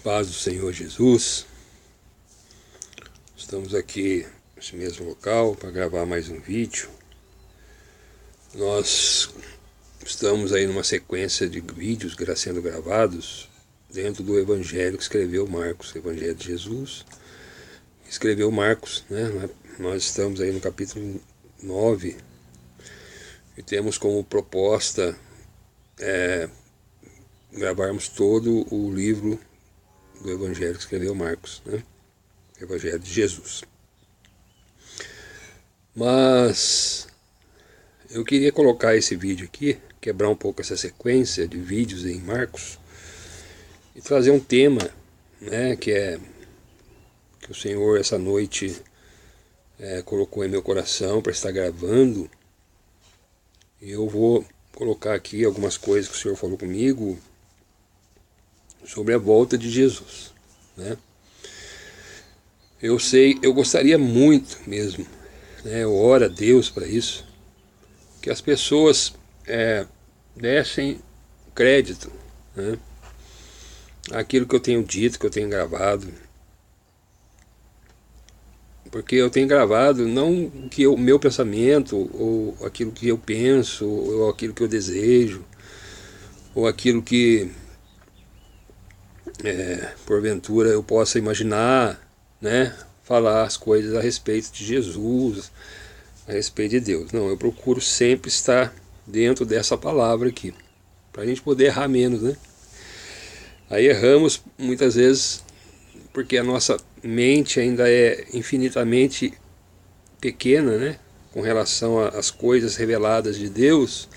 Paz do Senhor Jesus. Estamos aqui nesse mesmo local para gravar mais um vídeo. Nós estamos aí numa sequência de vídeos sendo gravados dentro do Evangelho que escreveu Marcos, Evangelho de Jesus. Escreveu Marcos, né? Nós estamos aí no capítulo 9 e temos como proposta gravarmos todo o livro do Evangelho que escreveu Marcos, né? Evangelho de Jesus. Mas eu queria colocar esse vídeo aqui, quebrar um pouco essa sequência de vídeos em Marcos e trazer um tema, né, que o Senhor essa noite colocou em meu coração para estar gravando. E eu vou colocar aqui algumas coisas que o Senhor falou comigo sobre a volta de Jesus, né? Eu gostaria muito mesmo, né, eu oro a Deus para isso, que as pessoas dessem crédito, né, àquilo que eu tenho dito, que eu tenho gravado, porque eu tenho gravado não que o meu pensamento, ou aquilo que eu penso, ou aquilo que eu desejo, ou aquilo que porventura eu possa imaginar, né, falar as coisas a respeito de Jesus, a respeito de Deus. Não, eu procuro sempre estar dentro dessa palavra aqui, para a gente poder errar menos, né? Aí erramos muitas vezes porque a nossa mente ainda é infinitamente pequena, né, com relação às coisas reveladas de Deus,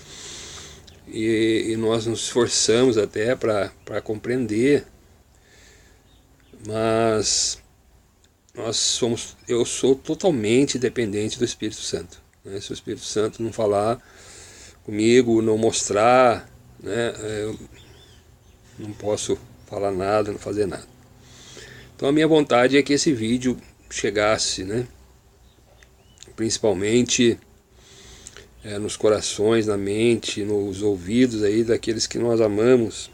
e nós nos esforçamos até para compreender, mas eu sou totalmente dependente do Espírito Santo, né? Se o Espírito Santo não falar comigo, não mostrar, né, eu não posso falar nada, não fazer nada. Então a minha vontade é que esse vídeo chegasse, né, principalmente nos corações, na mente, nos ouvidos aí daqueles que nós amamos,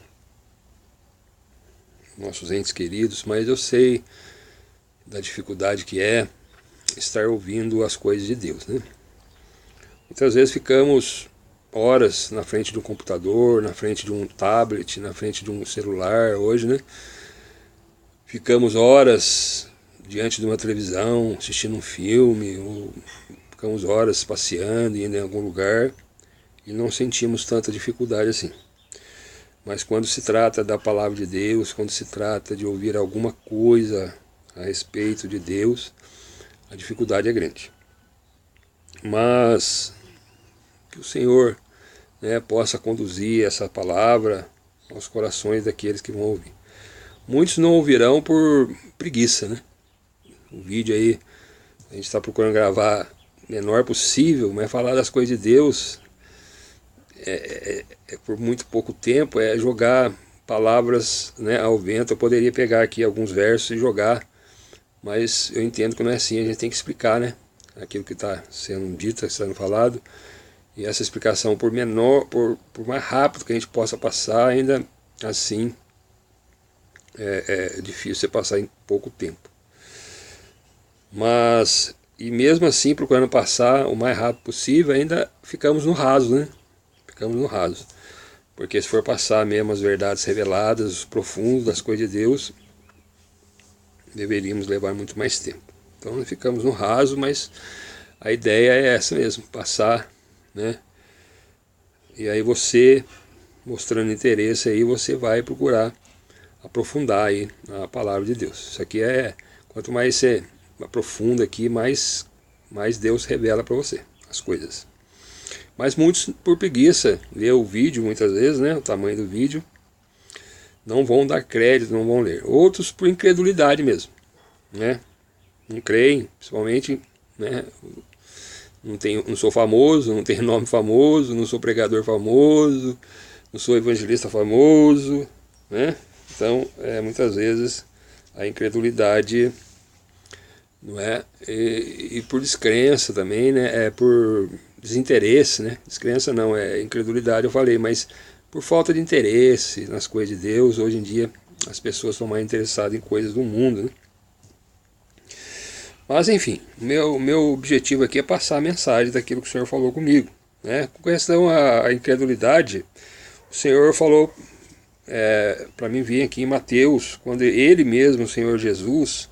nossos entes queridos, mas eu sei da dificuldade que é estar ouvindo as coisas de Deus, né? Muitas vezes ficamos horas na frente de um computador, na frente de um tablet, na frente de um celular hoje, né? Ficamos horas diante de uma televisão, assistindo um filme, ou ficamos horas passeando, indo em algum lugar, e não sentimos tanta dificuldade assim. Mas quando se trata da palavra de Deus, quando se trata de ouvir alguma coisa a respeito de Deus, a dificuldade é grande. Mas que o Senhor, né, possa conduzir essa palavra aos corações daqueles que vão ouvir. Muitos não ouvirão por preguiça, né? O vídeo aí, a gente está procurando gravar o menor possível, mas falar das coisas de Deus por muito pouco tempo, é jogar palavras, né, ao vento. Eu poderia pegar aqui alguns versos e jogar, mas eu entendo que não é assim. A gente tem que explicar, né, aquilo que está sendo dito, está sendo falado, e essa explicação, por menor, por mais rápido que a gente possa passar, ainda assim é difícil você passar em pouco tempo. Mas, e mesmo assim, procurando passar o mais rápido possível, ainda ficamos no raso, né? Ficamos no raso. Porque se for passar mesmo as verdades reveladas, os profundos das coisas de Deus, deveríamos levar muito mais tempo. Então ficamos no raso, mas a ideia é essa mesmo, passar, né? E aí você, mostrando interesse aí, você vai procurar aprofundar aí a palavra de Deus. Isso aqui quanto mais você aprofunda aqui, mais Deus revela para você as coisas. Mas muitos, por preguiça, ler o vídeo muitas vezes, né, o tamanho do vídeo, não vão dar crédito, não vão ler. Outros por incredulidade mesmo, né? Não creem, principalmente, né? Não sou famoso, não tenho nome famoso, não sou pregador famoso, não sou evangelista famoso, né? Então, muitas vezes a incredulidade, não é? E por descrença também, né? Por desinteresse, né? Descrença não, incredulidade eu falei, mas por falta de interesse nas coisas de Deus. Hoje em dia As pessoas estão mais interessadas em coisas do mundo, né? Mas enfim, meu objetivo aqui é passar a mensagem daquilo que o Senhor falou comigo, né? Com questão à incredulidade, o Senhor falou para mim vir aqui em Mateus, quando Ele mesmo, o Senhor Jesus,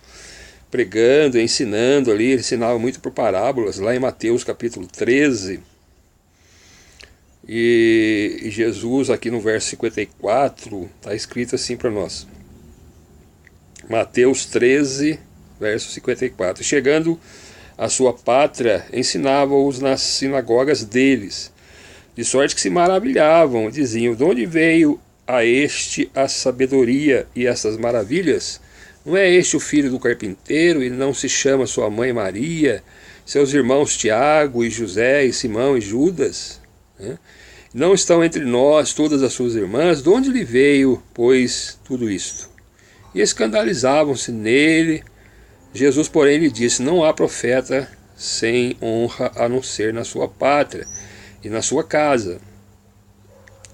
pregando, ensinando ali, ele ensinava muito por parábolas, lá em Mateus capítulo 13, e Jesus aqui no verso 54, está escrito assim para nós, Mateus 13, verso 54, chegando à sua pátria, ensinava-os nas sinagogas deles, de sorte que se maravilhavam, diziam, de onde veio a este a sabedoria e essas maravilhas? Não é este o filho do carpinteiro, e não se chama sua mãe Maria, seus irmãos Tiago e José e Simão e Judas? Né? Não estão entre nós todas as suas irmãs? De onde lhe veio, pois, tudo isto? E escandalizavam-se nele. Jesus, porém, lhe disse, não há profeta sem honra a não ser na sua pátria e na sua casa.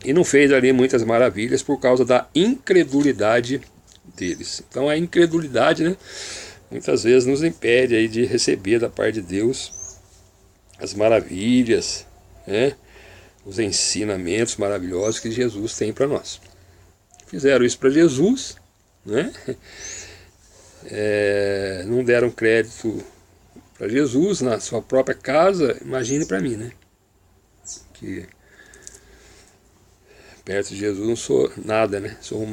E não fez ali muitas maravilhas por causa da incredulidade deles. Então a incredulidade, né, muitas vezes nos impede aí de receber da parte de Deus as maravilhas, né, os ensinamentos maravilhosos que Jesus tem para nós. Fizeram isso para Jesus, né? Não deram crédito para Jesus na sua própria casa, imagine para mim, né? Que perto de Jesus não sou nada, né? Sou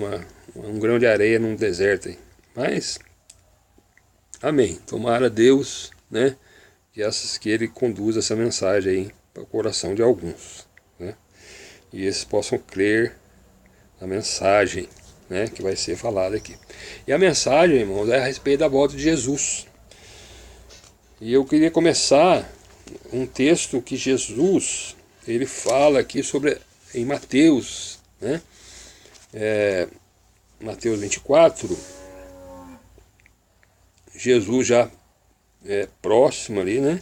um grão de areia num deserto aí. Mas, amém. Tomara Deus, né? Que Ele conduza essa mensagem aí para o coração de alguns, né? E esses possam crer na mensagem, né, que vai ser falada aqui. E a mensagem, irmãos, é a respeito da volta de Jesus. E eu queria começar um texto que Jesus, ele fala aqui em Mateus, né? Mateus 24, Jesus já próximo ali, né,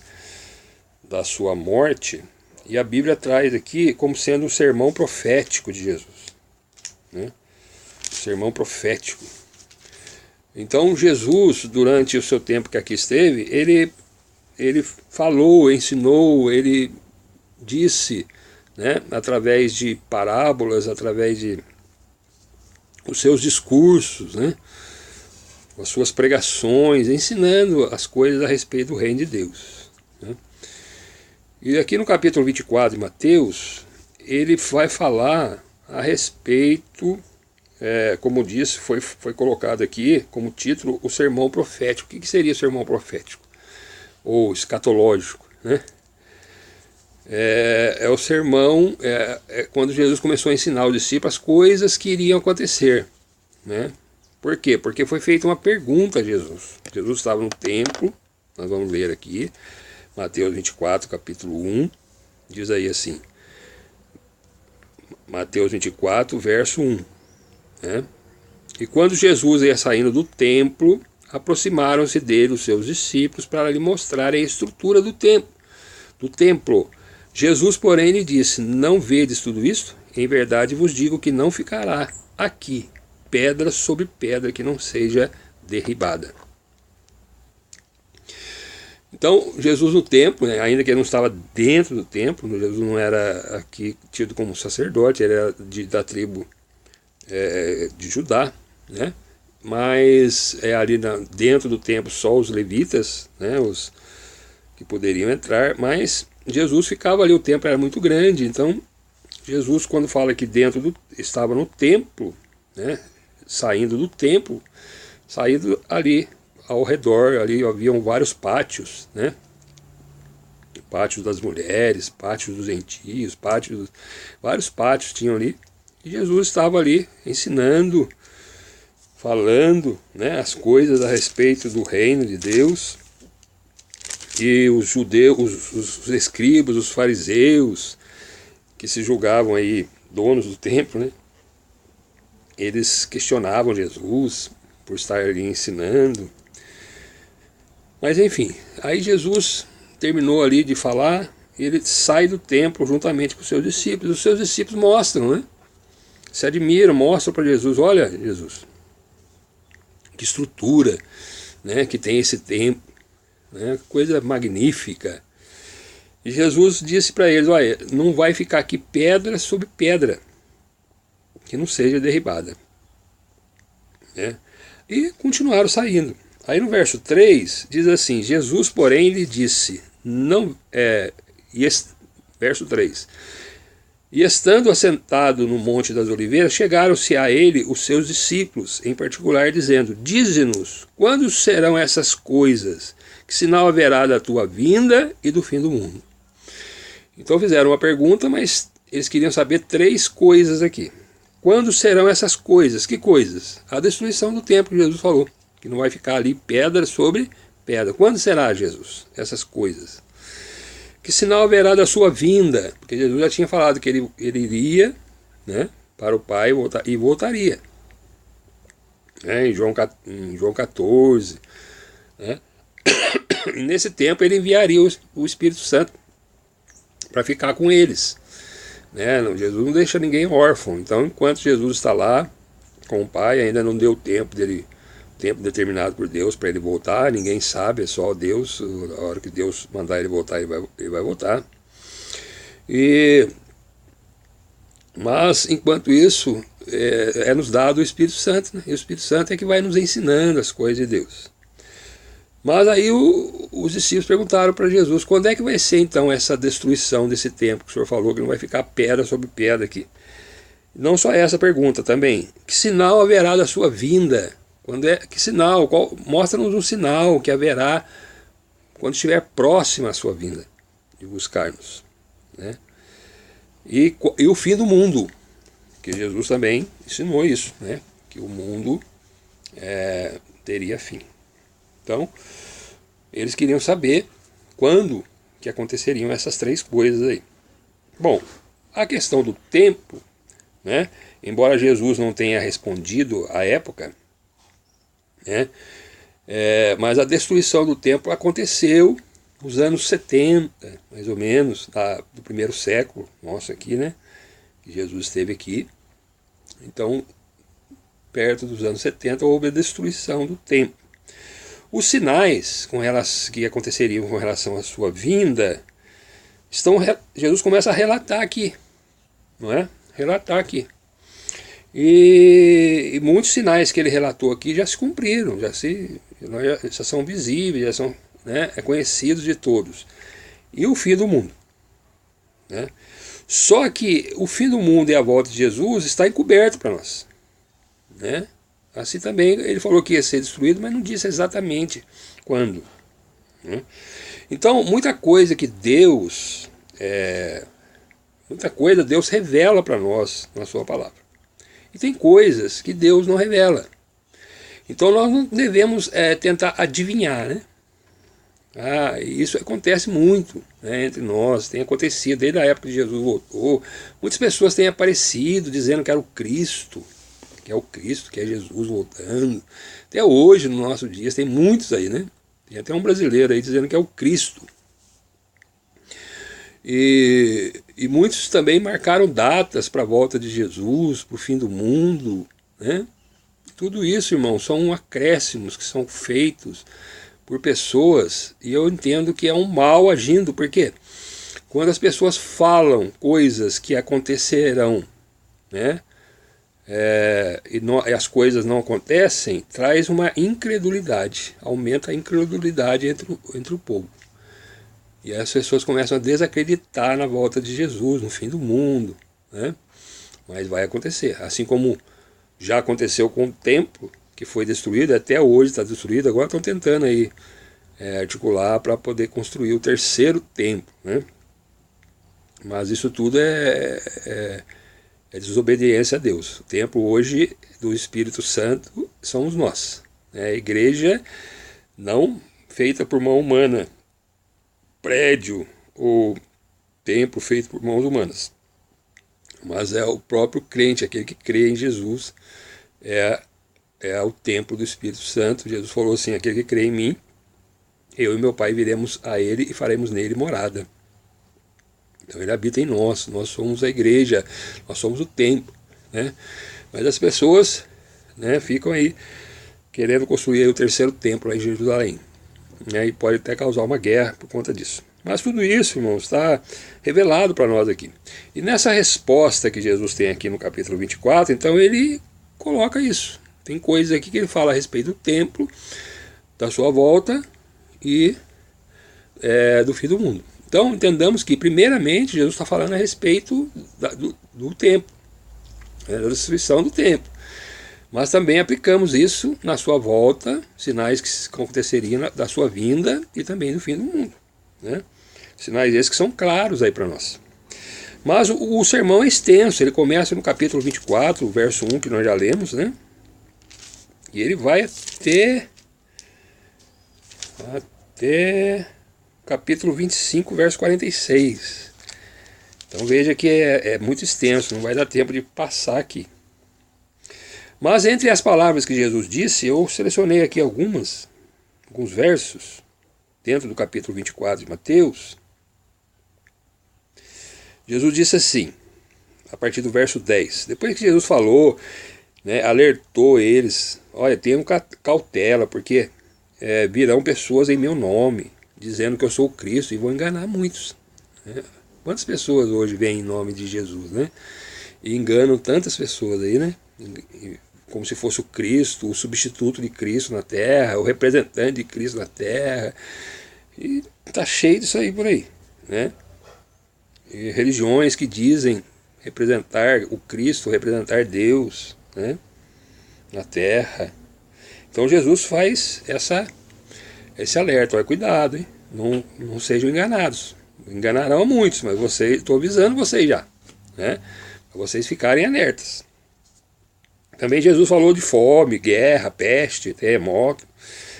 da sua morte, e a Bíblia traz aqui como sendo um sermão profético de Jesus, né? Sermão profético. Então Jesus, durante o seu tempo que aqui esteve, ele falou, ensinou, ele disse, né, através de parábolas, através de os seus discursos, né, as suas pregações, ensinando as coisas a respeito do reino de Deus, né. E aqui no capítulo 24 de Mateus, ele vai falar a respeito, como disse, foi colocado aqui como título o sermão profético. O que seria o sermão profético? Ou escatológico, né? O sermão, quando Jesus começou a ensinar os discípulos as coisas que iriam acontecer, né? Por quê? Porque foi feita uma pergunta a Jesus. Jesus estava no templo, nós vamos ler aqui, Mateus 24, capítulo 1, diz aí assim, Mateus 24, verso 1, né? E quando Jesus ia saindo do templo, aproximaram-se dele os seus discípulos para lhe mostrarem a estrutura do templo. Jesus, porém, lhe disse, não vedes tudo isto? Em verdade vos digo que não ficará aqui pedra sobre pedra que não seja derribada. Então, Jesus no templo, né, ainda que ele não estava dentro do templo, Jesus não era aqui tido como sacerdote, ele era da tribo de Judá, né? Mas ali dentro do templo só os levitas, né, os que poderiam entrar, mas Jesus ficava ali, o templo era muito grande, então Jesus, quando fala que estava no templo, né, saindo do templo, saindo ali ao redor, ali haviam vários pátios, né, pátios das mulheres, pátios dos gentios, vários pátios tinham ali, e Jesus estava ali ensinando, falando, né, as coisas a respeito do reino de Deus. E os judeus, os escribas, os fariseus, que se julgavam aí donos do templo, né, eles questionavam Jesus por estar ali ensinando. Mas enfim, aí Jesus terminou ali de falar, e ele sai do templo juntamente com os seus discípulos. Os seus discípulos mostram, né, se admiram, mostram para Jesus, olha Jesus, que estrutura, né, que tem esse templo, né, coisa magnífica. E Jesus disse para eles, olha, não vai ficar aqui pedra sobre pedra que não seja derribada, né? E continuaram saindo. Aí no verso 3 diz assim, Jesus porém lhe disse, verso 3, e estando assentado no Monte das Oliveiras, chegaram-se a ele os seus discípulos, em particular, dizendo, dize-nos, quando serão essas coisas? Que sinal haverá da tua vinda e do fim do mundo? Então fizeram uma pergunta, mas eles queriam saber 3 coisas aqui. Quando serão essas coisas? Que coisas? A destruição do templo, que Jesus falou, que não vai ficar ali pedra sobre pedra. Quando será, Jesus, essas coisas? Que sinal haverá da sua vinda? Porque Jesus já tinha falado que ele iria, né, para o Pai e voltaria. Em João 14. Né? E nesse tempo ele enviaria o Espírito Santo para ficar com eles. Né? Jesus não deixa ninguém órfão. Então, enquanto Jesus está lá com o Pai, ainda não deu tempo determinado por Deus para ele voltar, ninguém sabe, é só Deus. A hora que Deus mandar ele voltar, ele vai voltar. Mas, enquanto isso, é nos dado o Espírito Santo, né? E o Espírito Santo é que vai nos ensinando as coisas de Deus. Mas aí os discípulos perguntaram para Jesus, quando é que vai ser então essa destruição desse templo, que o Senhor falou que não vai ficar pedra sobre pedra aqui? Não só essa pergunta também, que sinal haverá da sua vinda? Que sinal? Mostra-nos um sinal que haverá quando estiver próxima a sua vinda, de buscar-nos. Né? E o fim do mundo, que Jesus também ensinou isso, né? Que o mundo teria fim. Então, eles queriam saber quando que aconteceriam essas 3 coisas aí. Bom, a questão do tempo, né? Embora Jesus não tenha respondido à época, né? Mas a destruição do templo aconteceu nos anos 70, mais ou menos, do primeiro século nosso aqui, né? Que Jesus esteve aqui. Então, perto dos anos 70, houve a destruição do templo. Os sinais que aconteceriam com relação à sua vinda, Jesus começa a relatar aqui, não é? Relatar aqui. E muitos sinais que ele relatou aqui já se cumpriram, já são visíveis, já são, né, conhecidos de todos. E o fim do mundo. Né? Só que o fim do mundo e a volta de Jesus está encoberto para nós. Né? Assim também ele falou que ia ser destruído, mas não disse exatamente quando. Né? Então, muita coisa Deus revela para nós na sua palavra. E tem coisas que Deus não revela. Então nós não devemos tentar adivinhar, né? Isso acontece muito, né, entre nós, tem acontecido desde a época que Jesus voltou. Muitas pessoas têm aparecido dizendo que era o Cristo, que é Jesus voltando. Até hoje, no nosso dia, tem muitos aí, né? Tem até um brasileiro aí dizendo que é o Cristo. E muitos também marcaram datas para a volta de Jesus, para o fim do mundo, né? Tudo isso, irmão, são acréscimos que são feitos por pessoas, e eu entendo que é um mal agindo, porque quando as pessoas falam coisas que acontecerão, né? E as coisas não acontecem, traz uma incredulidade, aumenta a incredulidade entre o povo. E as pessoas começam a desacreditar na volta de Jesus, no fim do mundo. Né? Mas vai acontecer. Assim como já aconteceu com o templo, que foi destruído, até hoje está destruído, agora estão tentando aí, articular para poder construir o 3º templo. Né? Mas isso tudo é desobediência a Deus. O templo hoje do Espírito Santo somos nós. Né? A igreja não feita por mão humana, prédio ou templo feito por mãos humanas. Mas é o próprio crente, aquele que crê em Jesus, é o templo do Espírito Santo. Jesus falou assim, aquele que crê em mim, eu e meu Pai viremos a ele e faremos nele morada. Então ele habita em nós somos a igreja, nós somos o templo. Né? Mas as pessoas, né, ficam aí querendo construir aí o terceiro templo aí em Jerusalém. E pode até causar uma guerra por conta disso. Mas tudo isso, irmãos, está revelado para nós aqui. E nessa resposta que Jesus tem aqui no capítulo 24, então ele coloca isso. Tem coisas aqui que ele fala a respeito do templo, da sua volta e do fim do mundo. Então entendamos que primeiramente Jesus está falando a respeito do templo, da destruição do templo. Mas também aplicamos isso na sua volta, sinais que aconteceriam da sua vinda e também do fim do mundo. Né? Sinais esses que são claros aí para nós. Mas o sermão é extenso, ele começa no capítulo 24, verso 1, que nós já lemos, né? E ele vai até capítulo 25, verso 46. Então veja que é muito extenso, não vai dar tempo de passar aqui. Mas entre as palavras que Jesus disse, eu selecionei aqui alguns versos, dentro do capítulo 24 de Mateus. Jesus disse assim, a partir do verso 10, depois que Jesus falou, né, alertou eles, olha, tenham cautela, porque virão pessoas em meu nome, dizendo que eu sou o Cristo, e vou enganar muitos. Né? Quantas pessoas hoje vêm em nome de Jesus, né? E enganam tantas pessoas aí, né? Como se fosse o Cristo, o substituto de Cristo na Terra, o representante de Cristo na Terra. E está cheio disso aí por aí, né? E religiões que dizem representar o Cristo, representar Deus, né? Na Terra. Então Jesus faz esse alerta, olha, cuidado, hein? Não sejam enganados. Enganarão muitos, mas estou avisando vocês já, né? Para vocês ficarem alertas. Também Jesus falou de fome, guerra, peste, terremoto,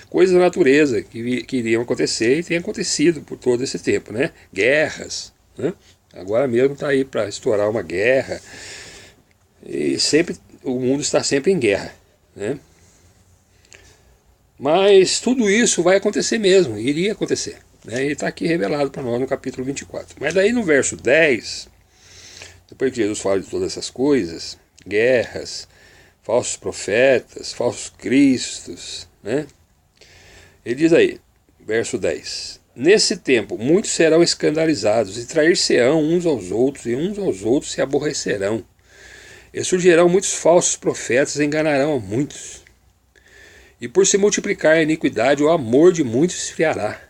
coisas da natureza que iriam acontecer e tem acontecido por todo esse tempo, né? Guerras, né? Agora mesmo está aí para estourar uma guerra e o mundo está sempre em guerra, né? Mas tudo isso vai acontecer mesmo, iria acontecer, né? E está aqui revelado para nós no capítulo 24. Mas daí no verso 10, depois que Jesus fala de todas essas coisas, guerras, falsos profetas, falsos cristos, né? Ele diz aí, verso 10, nesse tempo muitos serão escandalizados e trair-se-ão uns aos outros, e uns aos outros se aborrecerão. E surgirão muitos falsos profetas e enganarão a muitos. E por se multiplicar a iniquidade, o amor de muitos se esfriará.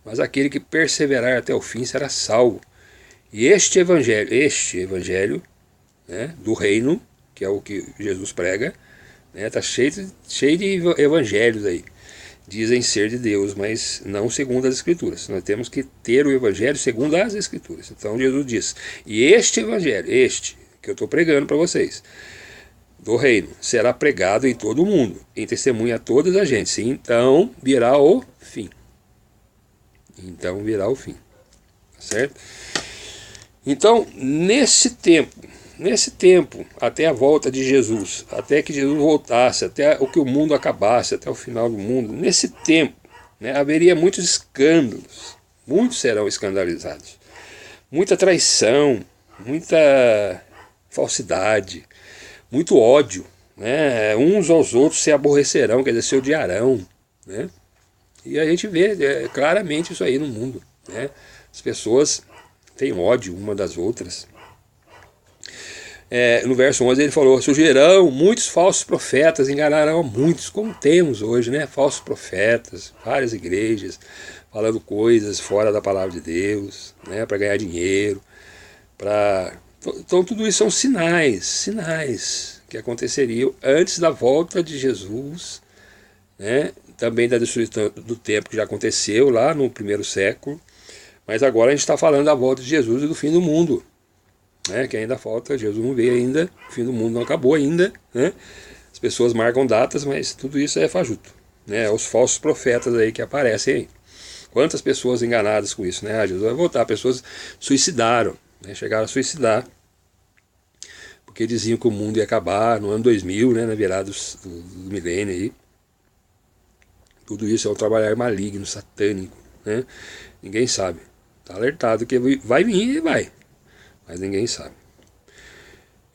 Mas aquele que perseverar até o fim será salvo. E este evangelho, né, do reino, que é o que Jesus prega, está cheio de evangelhos aí. Dizem ser de Deus, mas não segundo as Escrituras. Nós temos que ter o evangelho segundo as Escrituras. Então Jesus diz, e este evangelho, que eu estou pregando para vocês, do reino, será pregado em todo o mundo, em testemunha a todas as gentes. Então virá o fim. Então virá o fim. Certo? Então, nesse tempo, até a volta de Jesus, até que Jesus voltasse, até o que o mundo acabasse, até o final do mundo, nesse tempo, né, haveria muitos escândalos, muitos serão escandalizados, muita traição, muita falsidade, muito ódio, né, uns aos outros se aborrecerão, quer dizer, se odiarão, né, e a gente vê claramente isso aí no mundo, né, as pessoas têm ódio uma das outras. No verso 11 ele falou, surgirão muitos falsos profetas, enganarão a muitos, como temos hoje, né? Falsos profetas, várias igrejas, falando coisas fora da palavra de Deus, né? Para ganhar dinheiro. Então tudo isso são sinais que aconteceriam antes da volta de Jesus, né? Também da destruição do templo que já aconteceu lá no primeiro século, mas agora a gente está falando da volta de Jesus e do fim do mundo. Que ainda falta, Jesus não veio ainda, o fim do mundo não acabou ainda, né? As pessoas marcam datas, mas tudo isso é fajuto, né? Os falsos profetas aí que aparecem aí. Quantas pessoas enganadas com isso, né? Jesus vai voltar, pessoas suicidaram, né? Chegaram a suicidar, porque diziam que o mundo ia acabar no ano 2000, né? Na virada do milênio aí. Tudo isso é um trabalhar maligno, satânico, né? Ninguém sabe, está alertado que vai vir e vai. Mas ninguém sabe.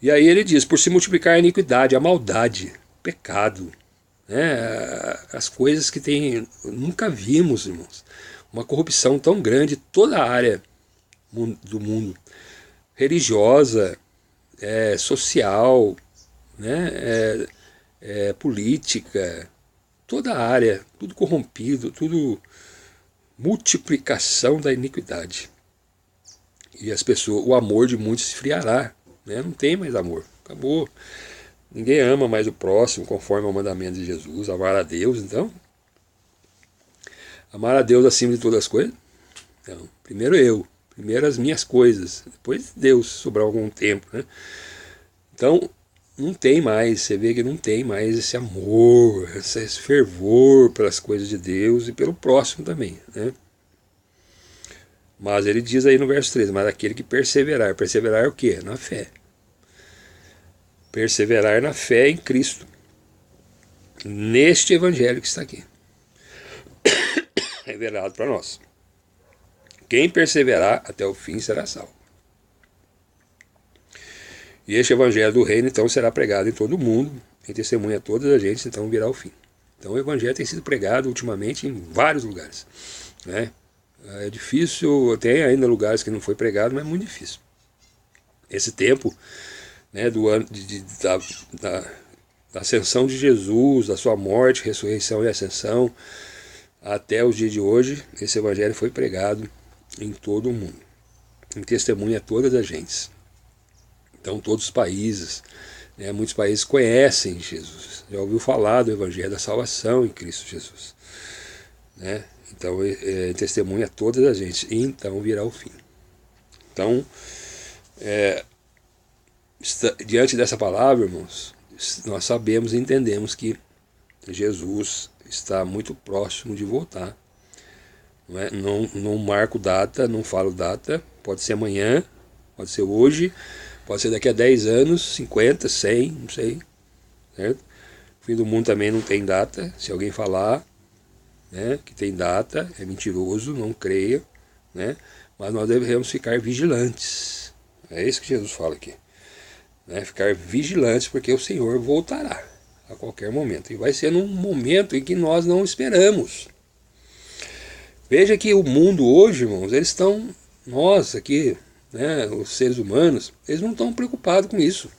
E aí ele diz, por se multiplicar a iniquidade, a maldade, o pecado, né? As coisas que nunca vimos, irmãos. Uma corrupção tão grande, toda a área do mundo, religiosa, social, né? Política, toda a área, tudo corrompido, tudo multiplicação da iniquidade. E as pessoas, o amor de muitos se esfriará, né? Não tem mais amor, acabou. Ninguém ama mais o próximo conforme ao mandamento de Jesus, amar a Deus. Então, amar a Deus acima de todas as coisas. Então, primeiro as minhas coisas, depois Deus, sobrar algum tempo, né? Então, não tem mais, você vê que não tem mais esse amor, esse fervor pelas coisas de Deus e pelo próximo também, né? Mas ele diz aí no verso 13, mas aquele que perseverar é o quê? Na fé. Perseverar na fé em Cristo, neste evangelho que está aqui, revelado para nós. Quem perseverar até o fim será salvo. E este evangelho do reino, então, será pregado em todo o mundo, em testemunha a todas as gentes, então virá o fim. Então o evangelho tem sido pregado ultimamente em vários lugares, né? É difícil, tem ainda lugares que não foi pregado, mas é muito difícil. Esse tempo, né, do ano da ascensão de Jesus, da sua morte, ressurreição e ascensão, até os dias de hoje, esse evangelho foi pregado em todo o mundo, em testemunha a todas as gentes. Então todos os países, né, muitos países conhecem Jesus, já ouviu falar do evangelho da salvação em Cristo Jesus, né? Então testemunha a todas as gentes, e então virá o fim. Então, diante dessa palavra, irmãos, nós sabemos e entendemos que Jesus está muito próximo de voltar. Não marco data, não falo data, pode ser amanhã, pode ser hoje, pode ser daqui a 10 anos, 50, 100, não sei. Certo? O fim do mundo também não tem data. Se alguém falar, né, que tem data, é mentiroso, não creia. Né? Mas nós devemos ficar vigilantes. É isso que Jesus fala aqui. Né? Ficar vigilantes, porque o Senhor voltará a qualquer momento. E vai ser num momento em que nós não esperamos. Veja que o mundo hoje, irmãos, eles estão, nós aqui, né, os seres humanos, eles não estão preocupados com isso.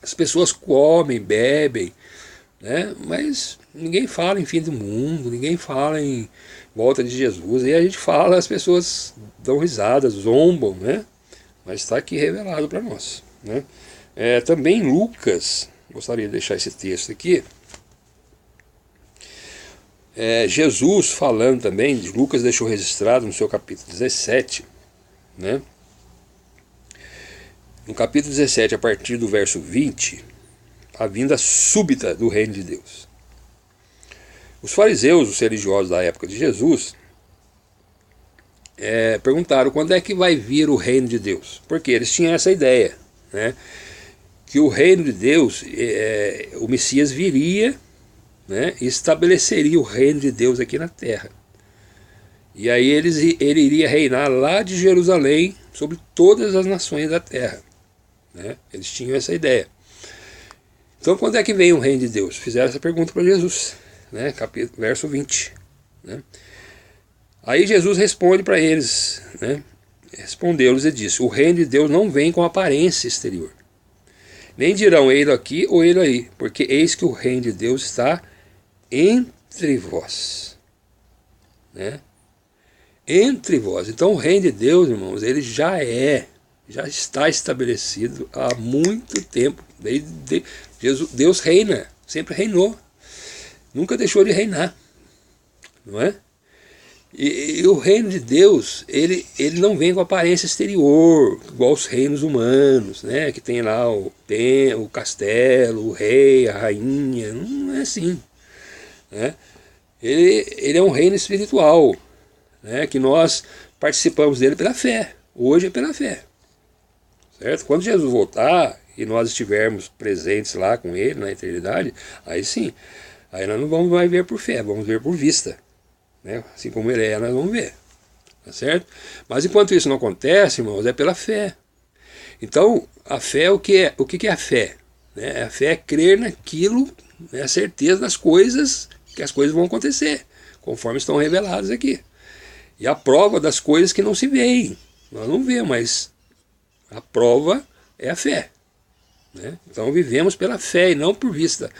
As pessoas comem, bebem, né, mas ninguém fala em fim do mundo, ninguém fala em volta de Jesus. E a gente fala, as pessoas dão risadas, zombam, né, mas está aqui revelado para nós. Né. Também Lucas, gostaria de deixar esse texto aqui, Jesus falando também, Lucas deixou registrado no seu capítulo 17, né? No capítulo 17, a partir do verso 20, a vinda súbita do reino de Deus. Os fariseus, os religiosos da época de Jesus, perguntaram quando é que vai vir o reino de Deus, porque eles tinham essa ideia, né? Que o reino de Deus, o Messias viria, né, e estabeleceria o reino de Deus aqui na terra. E aí ele iria reinar lá de Jerusalém sobre todas as nações da terra. Né? Eles tinham essa ideia. Então quando é que vem o reino de Deus? Fizeram essa pergunta para Jesus, né? Verso 20. Né? Aí Jesus responde para eles, né? Respondeu-lhes e disse: o reino de Deus não vem com aparência exterior. Nem dirão ele aqui ou ele aí, porque eis que o reino de Deus está entre vós. Né? Entre vós. Então o reino de Deus, irmãos, ele já está estabelecido há muito tempo. Deus reina, sempre reinou. Nunca deixou de reinar. Não é? E o reino de Deus, ele não vem com aparência exterior, igual os reinos humanos, né? Que tem lá o castelo, o rei, a rainha. Não é assim. Né? Ele é um reino espiritual, né? Que nós participamos dele pela fé. Hoje é pela fé. Certo? Quando Jesus voltar e nós estivermos presentes lá com ele na eternidade, aí sim, aí nós não vamos mais ver por fé, vamos ver por vista. Né? Assim como ele nós vamos ver. Tá certo? Mas enquanto isso não acontece, irmãos, é pela fé. Então, a fé, o que é a fé? né? A fé é crer naquilo, né? A certeza das coisas, que as coisas vão acontecer, conforme estão reveladas aqui. E a prova das coisas que não se veem. Nós não vemos, mas a prova é a fé, né? Então vivemos pela fé e não por vista,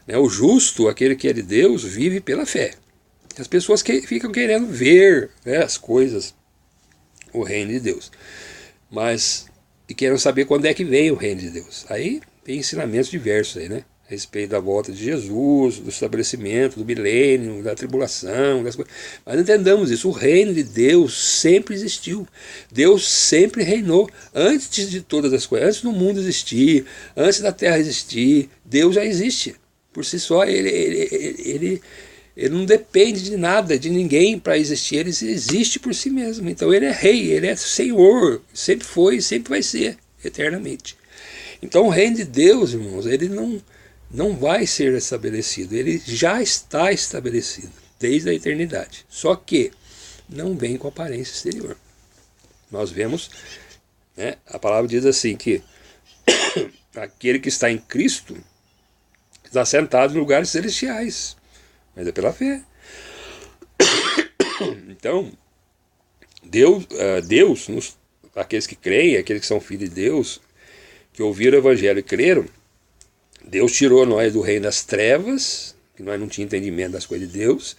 né? O justo, aquele que é de Deus, vive pela fé. As pessoas que ficam querendo ver, né, as coisas, o reino de Deus, mas e querem saber quando é que vem o reino de Deus. Aí tem ensinamentos diversos aí, né? A respeito da volta de Jesus, do estabelecimento, do milênio, da tribulação, das coisas. Mas entendamos isso, o reino de Deus sempre existiu. Deus sempre reinou. Antes de todas as coisas, antes do mundo existir, antes da terra existir, Deus já existe. Por si só, ele não depende de nada, de ninguém para existir, ele existe por si mesmo. Então ele é rei, ele é senhor, sempre foi e sempre vai ser, eternamente. Então o reino de Deus, irmãos, ele não vai ser estabelecido, ele já está estabelecido desde a eternidade. Só que não vem com aparência exterior. Nós vemos, né, a palavra diz assim que aquele que está em Cristo está sentado em lugares celestiais, mas é pela fé. Então, Deus, aqueles que creem, aqueles que são filhos de Deus, que ouviram o Evangelho e creram, Deus tirou nós do reino das trevas, que nós não tínhamos entendimento das coisas de Deus,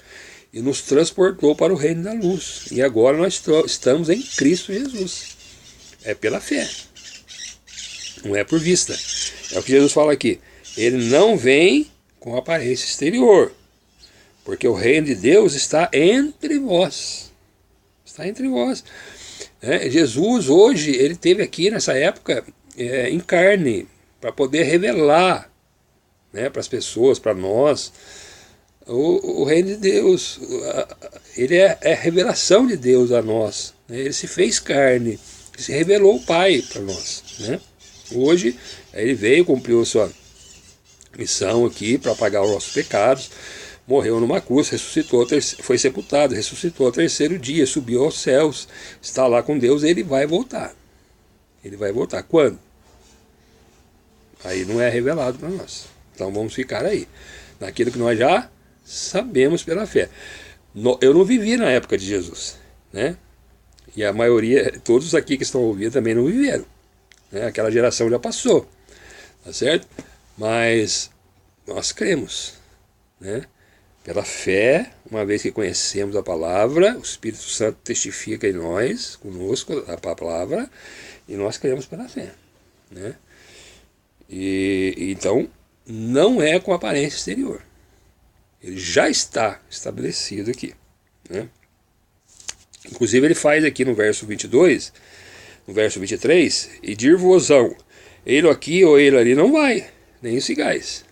e nos transportou para o reino da luz. E agora nós estamos em Cristo Jesus. É pela fé, não é por vista. É o que Jesus fala aqui. Ele não vem com aparência exterior, porque o reino de Deus está entre vós. Está entre vós. Jesus hoje, ele esteve aqui nessa época em carne, para poder revelar, né, para as pessoas, para nós, o reino de Deus. Ele é a revelação de Deus a nós, né? Ele se fez carne, se revelou o Pai para nós, né? Hoje ele veio, cumpriu a sua missão aqui para pagar os nossos pecados, morreu numa cruz, ressuscitou, foi sepultado, ressuscitou ao terceiro dia, subiu aos céus, está lá com Deus. Ele vai voltar. Ele vai voltar. Quando? Aí não é revelado para nós. Então vamos ficar aí, naquilo que nós já sabemos pela fé. Eu não vivi na época de Jesus, né? E a maioria, todos aqui que estão ouvindo também não viveram, né? Aquela geração já passou, tá certo? Mas nós cremos, né? Pela fé, uma vez que conhecemos a palavra, o Espírito Santo testifica em nós, conosco, a palavra, e nós cremos pela fé, né? E então não é com aparência exterior. Ele já está estabelecido aqui, né? Inclusive ele faz aqui no verso 22, no verso 23, e dir-vos-ão, ele aqui ou ele ali não vai, nem os cigais,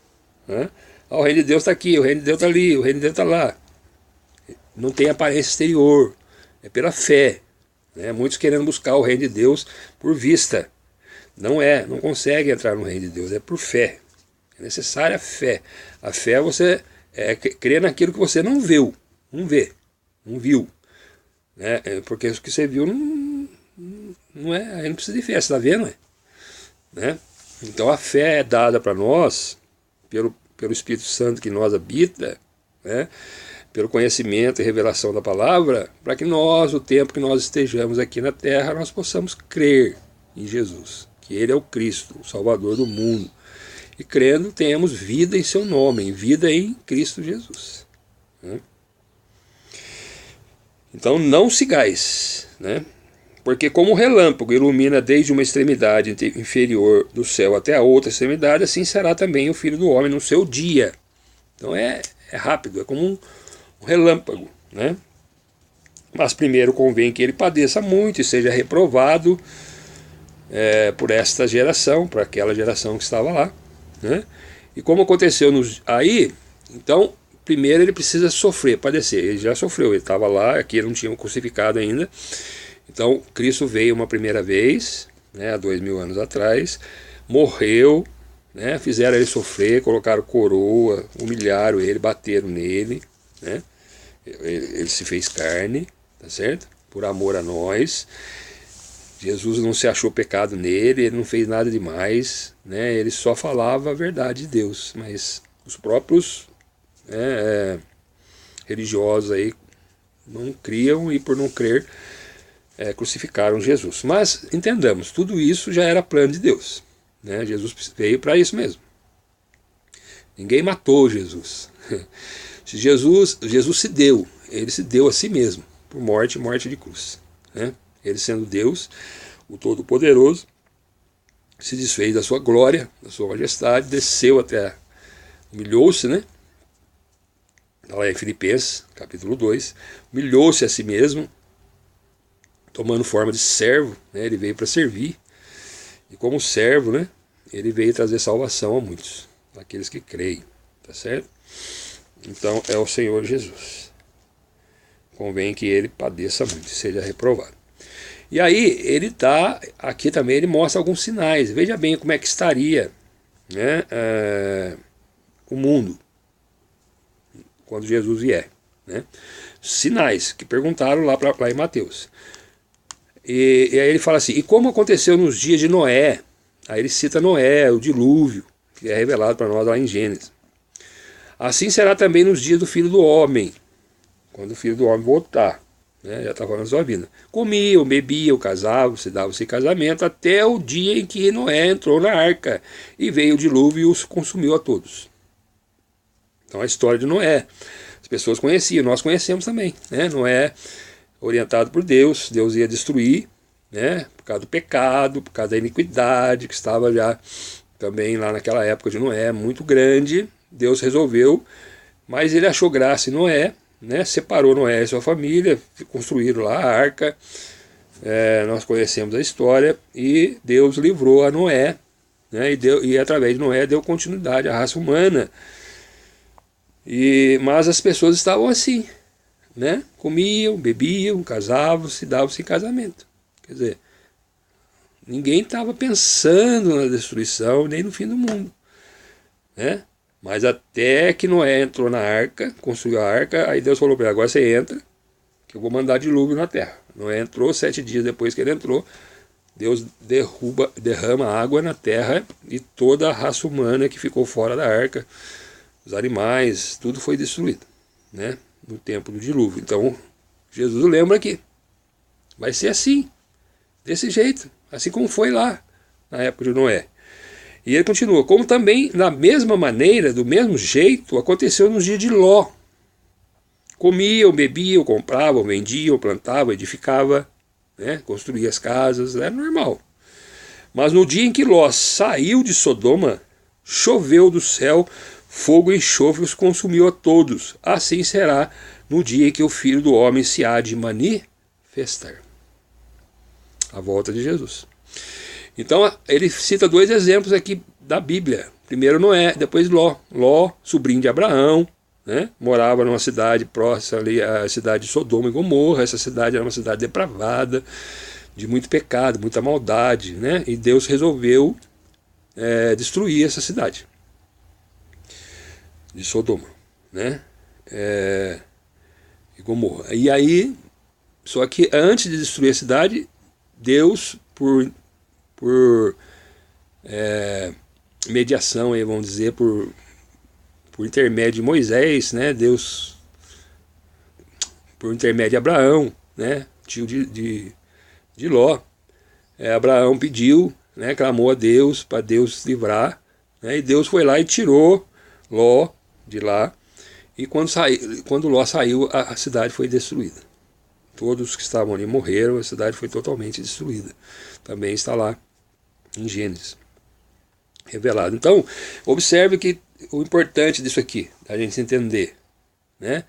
né? O reino de Deus está aqui, o reino de Deus está ali, o reino de Deus está lá. Não tem aparência exterior, é pela fé, né? Muitos querendo buscar o reino de Deus por vista. Não consegue entrar no reino de Deus, é por fé. É necessária a fé. A fé você crer naquilo que você não viu, não viu. Né? Porque o que você viu não é, aí não precisa de fé, você está vendo? Né? Então a fé é dada para nós pelo Espírito Santo que nós habita, né? Pelo conhecimento e revelação da palavra, para que nós, o tempo que nós estejamos aqui na terra, nós possamos crer em Jesus, que Ele é o Cristo, o Salvador do mundo. E crendo, temos vida em seu nome, vida em Cristo Jesus, né? Então não sigais, né? Porque como o relâmpago ilumina desde uma extremidade inferior do céu até a outra extremidade, assim será também o Filho do Homem no seu dia. Então é rápido, é como um relâmpago, né? Mas primeiro convém que ele padeça muito e seja reprovado por esta geração, por aquela geração que estava lá, né? E como aconteceu aí, então primeiro ele precisa sofrer, padecer. Ele já sofreu, ele estava lá, aqui ele não tinha crucificado ainda. Então Cristo veio uma primeira vez, né, há 2000 anos atrás, morreu, né, fizeram ele sofrer, colocaram coroa, humilharam ele, bateram nele, né? Ele se fez carne, tá certo? Por amor a nós. Jesus não se achou pecado nele, ele não fez nada demais, né? Ele só falava a verdade de Deus, mas os próprios religiosos aí não criam e por não crer crucificaram Jesus. Mas entendamos, tudo isso já era plano de Deus, né? Jesus veio para isso mesmo. Ninguém matou Jesus. Jesus se deu, ele se deu a si mesmo, por morte de cruz, né? Ele sendo Deus, o Todo-Poderoso, se desfez da sua glória, da sua majestade, desceu até, humilhou-se, né? Lá em Filipenses, capítulo 2, humilhou-se a si mesmo, tomando forma de servo, né? Ele veio para servir, e como servo, né? Ele veio trazer salvação a muitos, aqueles que creem, tá certo? Então é o Senhor Jesus. Convém que ele padeça muito, seja reprovado. E aí ele dá, aqui também ele mostra alguns sinais. Veja bem como é que estaria, né, o mundo quando Jesus vier, né? Sinais que perguntaram lá em Mateus. E aí ele fala assim, e como aconteceu nos dias de Noé? Aí ele cita Noé, o dilúvio, que é revelado para nós lá em Gênesis. Assim será também nos dias do Filho do Homem, quando o Filho do Homem voltar. Já está falando da sua vida. Comiam, bebiam, casavam, se davam-se casamento, até o dia em que Noé entrou na arca, e veio o dilúvio e os consumiu a todos. Então a história de Noé, as pessoas conheciam, nós conhecemos também, né? Noé, orientado por Deus, Deus ia destruir, né? Por causa do pecado, por causa da iniquidade, que estava já também lá naquela época de Noé, muito grande. Deus resolveu, mas ele achou graça em Noé, né? Separou Noé e sua família, construíram lá a arca, nós conhecemos a história, e Deus livrou a Noé, né? E através de Noé deu continuidade à raça humana. Mas as pessoas estavam assim, né? Comiam, bebiam, casavam-se, davam-se em casamento. Quer dizer, ninguém estava pensando na destruição nem no fim do mundo, né? Mas até que Noé entrou na arca, construiu a arca, aí Deus falou para ele, agora você entra, que eu vou mandar dilúvio na terra. Noé entrou, 7 dias depois que ele entrou, Deus derrama água na terra, e toda a raça humana que ficou fora da arca, os animais, tudo foi destruído, né? No tempo do dilúvio. Então, Jesus lembra que vai ser assim, desse jeito, assim como foi lá na época de Noé. E ele continua, como também, da mesma maneira, do mesmo jeito, aconteceu nos dias de Ló. Comiam, bebiam, compravam, vendiam, plantavam, edificavam, né? Construía as casas, era normal. Mas no dia em que Ló saiu de Sodoma, choveu do céu, fogo e enxofre os consumiu a todos. Assim será no dia em que o Filho do Homem se há de manifestar. A volta de Jesus. Então ele cita 2 exemplos aqui da Bíblia. Primeiro Noé, depois Ló. Ló, sobrinho de Abraão, né? Morava numa cidade próxima ali, a cidade de Sodoma e Gomorra. Essa cidade era uma cidade depravada, de muito pecado, muita maldade, né? E Deus resolveu destruir essa cidade de Sodoma, né? E Gomorra. E aí, só que antes de destruir a cidade, Deus, por mediação, aí, vamos dizer, por intermédio de Moisés, né? Deus, por intermédio de Abraão, né? Tio de Ló, Abraão pediu, né? Clamou a Deus para Deus livrar, né? E Deus foi lá e tirou Ló de lá, e quando Ló saiu, a cidade foi destruída. Todos que estavam ali morreram, a cidade foi totalmente destruída. Também está lá em Gênesis, revelado. Então, observe que o importante disso aqui, a gente entender, né?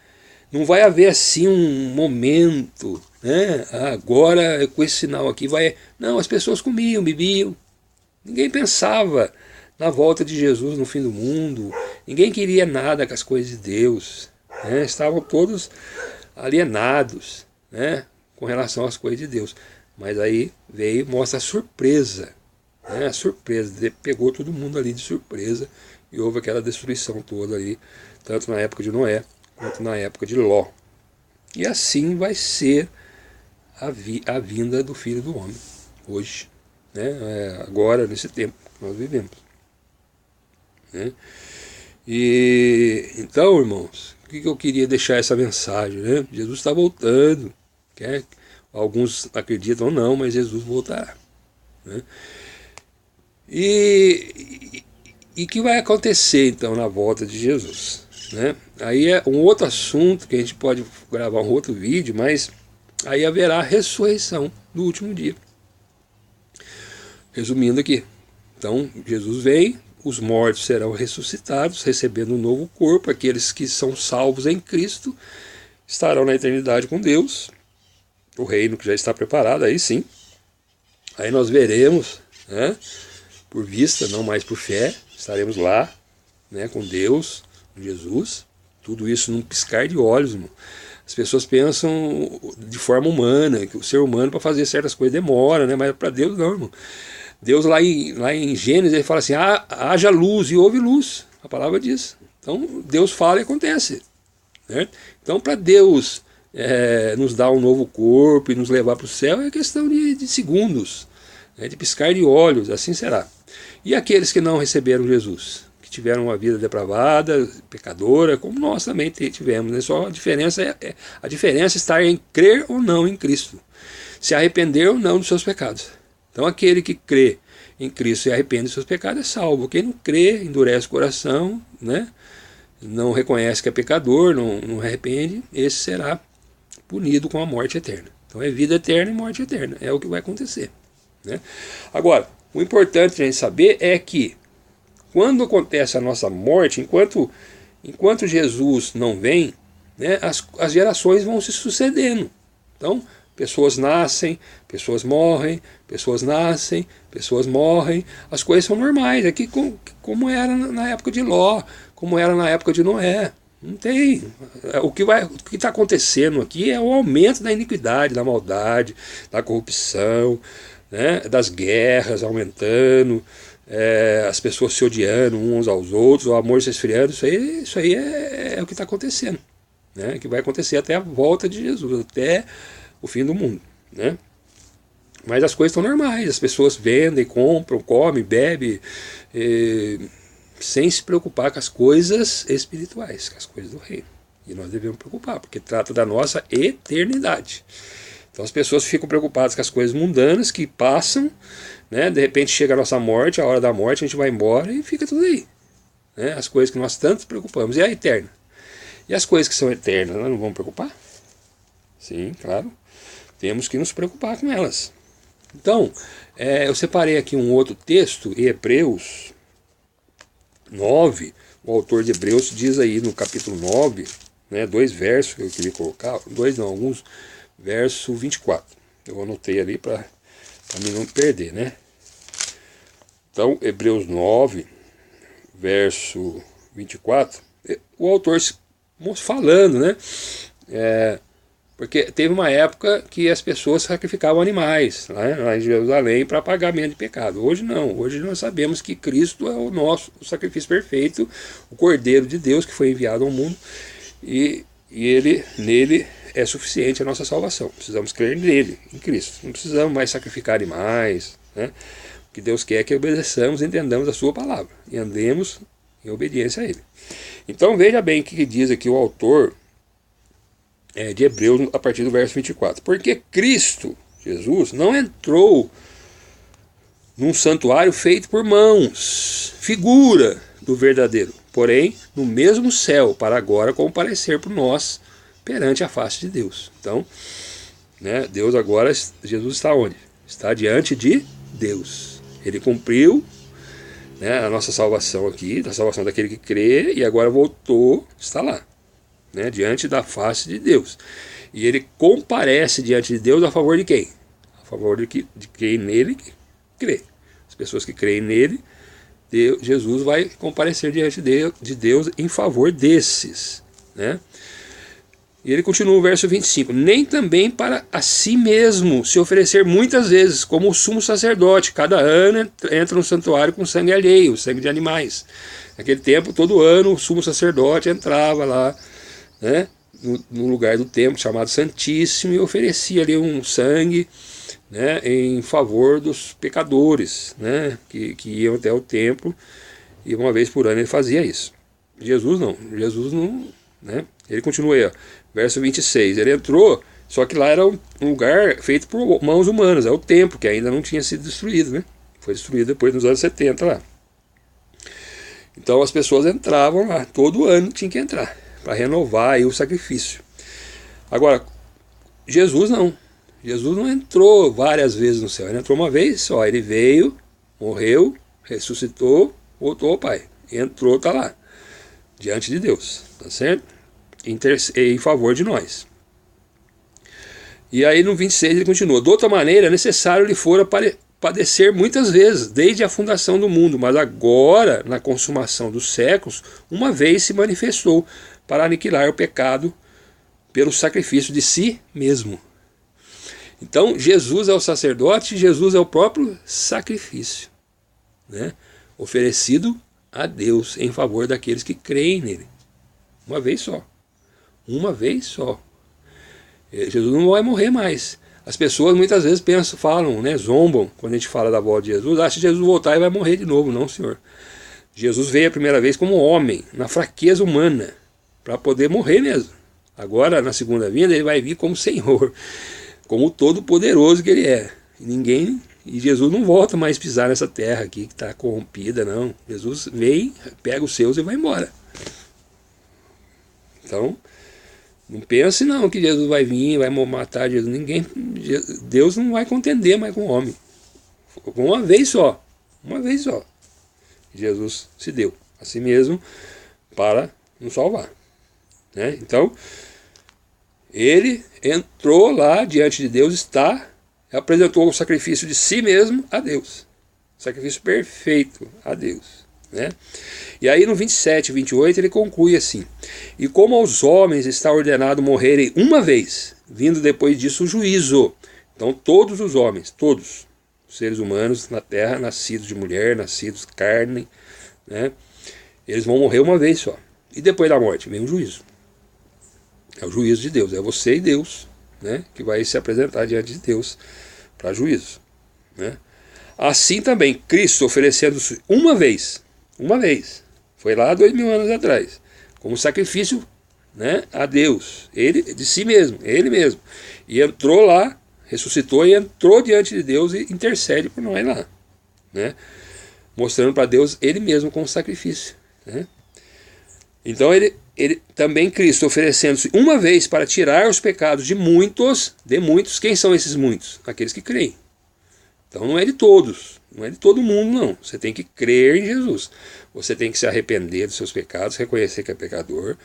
Não vai haver assim um momento, né? Agora com esse sinal aqui vai... Não, as pessoas comiam, bebiam. Ninguém pensava na volta de Jesus no fim do mundo. Ninguém queria nada com as coisas de Deus, né? Estavam todos alienados, né? Com relação às coisas de Deus. Mas aí veio, mostra a surpresa, né? A surpresa, pegou todo mundo ali de surpresa, e houve aquela destruição toda ali, tanto na época de Noé, quanto na época de Ló. E assim vai ser a vinda do Filho do Homem, hoje, né? Agora, nesse tempo que nós vivemos, né? E então, irmãos, o que eu queria deixar essa mensagem, né? Jesus está voltando, alguns acreditam ou não, mas Jesus voltará, né? E que vai acontecer então na volta de Jesus, né? Aí é um outro assunto que a gente pode gravar um outro vídeo, mas aí haverá a ressurreição do último dia. Resumindo aqui, então Jesus vem, os mortos serão ressuscitados, recebendo um novo corpo, aqueles que são salvos em Cristo estarão na eternidade com Deus, o reino que já está preparado, aí sim, aí nós veremos, né, por vista, não mais por fé, estaremos lá, né, com Deus, com Jesus, tudo isso num piscar de olhos, irmão. As pessoas pensam de forma humana, que o ser humano para fazer certas coisas demora, né, mas para Deus não, irmão. Deus lá em Gênesis ele fala assim, haja luz e houve luz, a palavra diz. Então Deus fala e acontece, né? Então para Deus nos dar um novo corpo e nos levar para o céu é questão de segundos, né, de piscar de olhos, assim será. E aqueles que não receberam Jesus, que tiveram uma vida depravada, pecadora, como nós também tivemos, né? Só a diferença está em crer ou não em Cristo, se arrepender ou não dos seus pecados. Então aquele que crê em Cristo e arrepende dos seus pecados é salvo. Quem não crê, endurece o coração, né? Não reconhece que é pecador, não arrepende, esse será punido com a morte eterna. Então é vida eterna e morte eterna, é o que vai acontecer, né? Agora, o importante a gente saber é que quando acontece a nossa morte, enquanto Jesus não vem, né, as gerações vão se sucedendo. Então, pessoas nascem, pessoas morrem, pessoas nascem, pessoas morrem. As coisas são normais, aqui como era na época de Ló, como era na época de Noé. Não tem. O que está acontecendo aqui é o aumento da iniquidade, da maldade, da corrupção, né, das guerras aumentando, as pessoas se odiando uns aos outros, o amor se esfriando. Isso aí é o que está acontecendo, né, que vai acontecer até a volta de Jesus, até o fim do mundo, né? Mas as coisas estão normais, as pessoas vendem, compram, comem, bebem, sem se preocupar com as coisas espirituais, com as coisas do reino. E nós devemos preocupar, porque trata da nossa eternidade. Então as pessoas ficam preocupadas com as coisas mundanas que passam, né? De repente chega a nossa morte, a hora da morte, a gente vai embora e fica tudo aí, né? As coisas que nós tanto preocupamos, e a eterna. E as coisas que são eternas, nós não vamos preocupar? Sim, claro. Temos que nos preocupar com elas. Então, eu separei aqui um outro texto, em Hebreus 9, o autor de Hebreus diz aí no capítulo 9, né, 2 versos que eu queria colocar, alguns, verso 24. Eu anotei ali para mim não perder, né? Então, Hebreus 9, verso 24, o autor falando, né? Porque teve uma época que as pessoas sacrificavam animais, né, lá em Jerusalém para pagamento de pecado. Hoje não, hoje nós sabemos que Cristo é o sacrifício perfeito, o Cordeiro de Deus que foi enviado ao mundo, e nele é suficiente a nossa salvação. Precisamos crer nele, em Cristo. Não precisamos mais sacrificar animais, né? O que Deus quer é que obedeçamos e entendamos a sua palavra, e andemos em obediência a ele. Então veja bem o que diz aqui o autor de Hebreus, a partir do verso 24. Porque Cristo, Jesus, não entrou num santuário feito por mãos, figura do verdadeiro, porém no mesmo céu, para agora comparecer por nós perante a face de Deus. Então, né, Deus agora, Jesus está onde? Está diante de Deus. Ele cumpriu, né, a nossa salvação aqui, a salvação daquele que crê, e agora voltou, está lá, né, diante da face de Deus. E ele comparece diante de Deus a favor de quem? A favor de quem nele crê. As pessoas que creem nele, Jesus vai comparecer diante de Deus em favor desses, né? E ele continua o verso 25. Nem também para a si mesmo se oferecer muitas vezes, como o sumo sacerdote, cada ano entra no santuário com sangue alheio, sangue de animais. Naquele tempo, todo ano, o sumo sacerdote entrava lá, né, no lugar do templo chamado Santíssimo, e oferecia ali um sangue, né, em favor dos pecadores, né, que iam até o templo, e uma vez por ano ele fazia isso. Jesus não, né, ele continua aí, ó, verso 26, ele entrou, só que lá era um lugar feito por mãos humanas, é o templo, que ainda não tinha sido destruído, né, foi destruído depois nos anos 70 lá. Então as pessoas entravam lá, todo ano tinha que entrar, para renovar aí o sacrifício. Agora, Jesus não entrou várias vezes no céu, ele entrou uma vez só, ele veio, morreu, ressuscitou, voltou ao Pai, entrou, está lá, diante de Deus, tá certo? Em favor de nós. E aí no 26 ele continua, de outra maneira, necessário lhe fora padecer muitas vezes, desde a fundação do mundo, mas agora, na consumação dos séculos, uma vez se manifestou para aniquilar o pecado pelo sacrifício de si mesmo. Então, Jesus é o sacerdote, Jesus é o próprio sacrifício, né, oferecido a Deus em favor daqueles que creem nele. Uma vez só. Uma vez só. Jesus não vai morrer mais. As pessoas muitas vezes pensam, falam, né, zombam, quando a gente fala da volta de Jesus, acha que Jesus voltar e vai morrer de novo. Não, Senhor. Jesus veio a primeira vez como homem, na fraqueza humana, para poder morrer mesmo. Agora, na segunda vinda, ele vai vir como Senhor, como o todo-poderoso que ele é. E Jesus não volta mais a pisar nessa terra aqui que está corrompida, não. Jesus vem, pega os seus e vai embora. Então, não pense não que Jesus vai vir, vai matar Jesus. Deus não vai contender mais com o homem. Uma vez só. Jesus se deu a si mesmo para nos salvar, né? Então, ele entrou lá diante de Deus, apresentou o sacrifício de si mesmo a Deus. Sacrifício perfeito a Deus, né? E aí no 27 e 28 ele conclui assim: e como aos homens está ordenado morrerem uma vez, vindo depois disso o juízo. Então todos os homens, todos os seres humanos na terra, nascidos de mulher, nascidos de carne, né, eles vão morrer uma vez só. E depois da morte vem o juízo. É o juízo de Deus, é você e Deus, né, que vai se apresentar diante de Deus para juízo, né? Assim também Cristo oferecendo-se uma vez, foi lá 2000 anos atrás, como sacrifício, né, a Deus, ele de si mesmo, ele mesmo, e entrou lá, ressuscitou e entrou diante de Deus e intercede por nós lá, né, mostrando para Deus ele mesmo como sacrifício, né? Então ele também Cristo oferecendo-se uma vez para tirar os pecados de muitos. Quem são esses muitos? Aqueles que creem. Então não é de todos, não é de todo mundo não. Você tem que crer em Jesus. Você tem que se arrepender dos seus pecados, reconhecer que é pecador,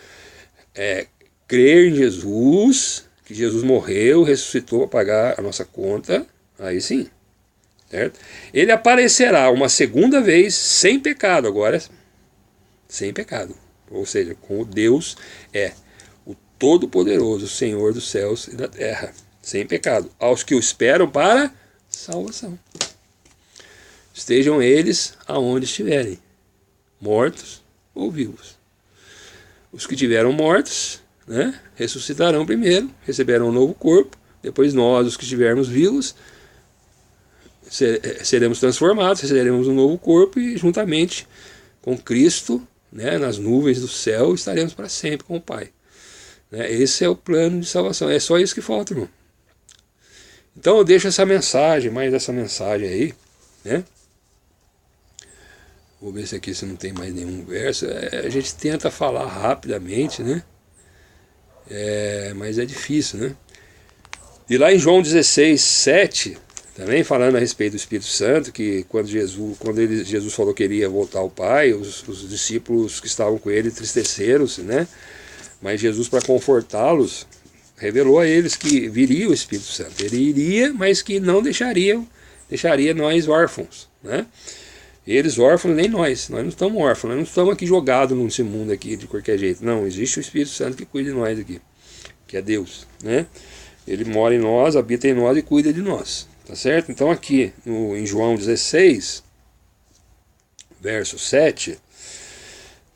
crer em Jesus, que Jesus morreu, ressuscitou para pagar a nossa conta, aí sim, certo? Ele aparecerá uma segunda vez sem pecado, agora sem pecado. Ou seja, como Deus é o Todo-Poderoso, Senhor dos céus e da terra, sem pecado, aos que o esperam para salvação. Estejam eles aonde estiverem, mortos ou vivos. Os que tiveram mortos, né, ressuscitarão primeiro, receberão um novo corpo, depois nós, os que estivermos vivos, seremos transformados, receberemos um novo corpo e juntamente com Cristo, né, nas nuvens do céu, estaremos para sempre com o Pai. Né, esse é o plano de salvação. É só isso que falta, irmão. Então eu deixo essa mensagem, mais essa mensagem aí, né? Vou ver se aqui se não tem mais nenhum verso. A gente tenta falar rapidamente, né? Mas é difícil, né? E lá em João 16, 7, também falando a respeito do Espírito Santo, que quando Jesus falou que iria voltar ao Pai, os discípulos que estavam com ele entristeceram-se, né? Mas Jesus, para confortá-los, revelou a eles que viria o Espírito Santo. Ele iria, mas que não deixaria nós órfãos, né? Eles órfãos, nem nós não estamos órfãos, nós não estamos aqui jogados nesse mundo aqui de qualquer jeito. Não, existe o Espírito Santo que cuida de nós aqui, que é Deus, né? Ele mora em nós, habita em nós e cuida de nós. Tá certo? Então aqui em João 16, verso 7,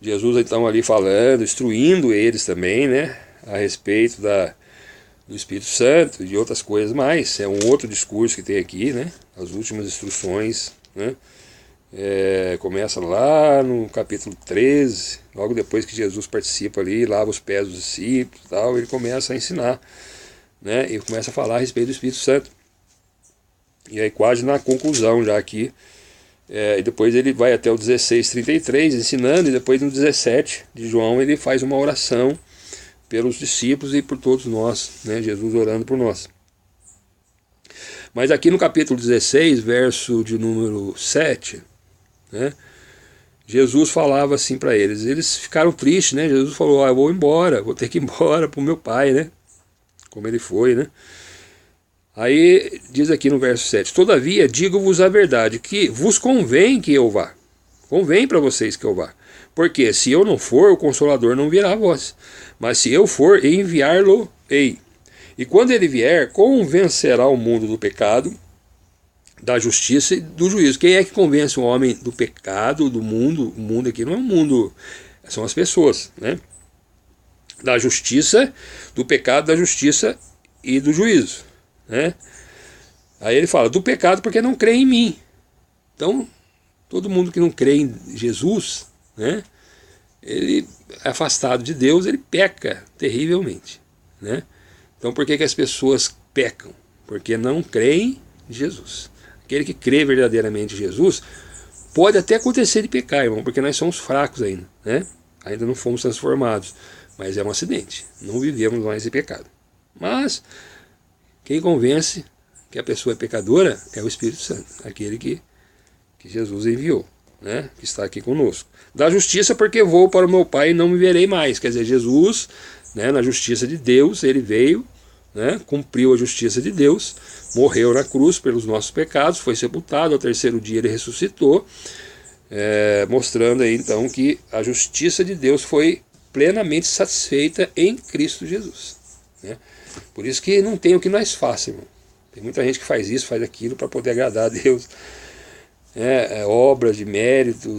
Jesus então ali falando, instruindo eles também, né, a respeito do Espírito Santo e outras coisas mais. É um outro discurso que tem aqui, né? As últimas instruções, né? Começa lá no capítulo 13, logo depois que Jesus participa ali, lava os pés dos discípulos e tal, ele começa a ensinar, né? E começa a falar a respeito do Espírito Santo. E aí quase na conclusão já aqui, e depois ele vai até o 16:33 ensinando, e depois no 17 de João ele faz uma oração pelos discípulos e por todos nós, né? Jesus orando por nós. Mas aqui no capítulo 16, verso de número 7, né? Jesus falava assim para eles. Eles ficaram tristes, né? Jesus falou, eu vou embora, vou ter que ir embora para o meu pai, né? Como ele foi, né? Aí diz aqui no verso 7, todavia digo-vos a verdade, que vos convém que eu vá. Convém para vocês que eu vá. Porque se eu não for, o Consolador não virá a vós. Mas se eu for, enviar-lo-ei. E quando ele vier, convencerá o mundo do pecado, da justiça e do juízo. Quem é que convence o homem do pecado, do mundo? O mundo aqui não é um mundo, são as pessoas, né? Da justiça, do pecado, da justiça e do juízo, né? Aí ele fala, do pecado porque não crê em mim. Então, todo mundo que não crê em Jesus, né? Ele é afastado de Deus, ele peca terrivelmente, né? Então por que as pessoas pecam? Porque não creem em Jesus. Aquele que crê verdadeiramente em Jesus, pode até acontecer de pecar, irmão, porque nós somos fracos ainda, né? Ainda não fomos transformados, mas é um acidente, não vivemos mais em pecado. Mas quem convence que a pessoa é pecadora é o Espírito Santo, aquele que Jesus enviou, né? Que está aqui conosco. Da justiça porque vou para o meu Pai e não me verei mais. Quer dizer, Jesus, né, na justiça de Deus, ele veio, né, cumpriu a justiça de Deus, morreu na cruz pelos nossos pecados, foi sepultado, ao terceiro dia ele ressuscitou, mostrando aí então que a justiça de Deus foi plenamente satisfeita em Cristo Jesus, né? Por isso que não tem o que nós façamos, irmão. Tem muita gente que faz isso, faz aquilo para poder agradar a Deus, obras de mérito,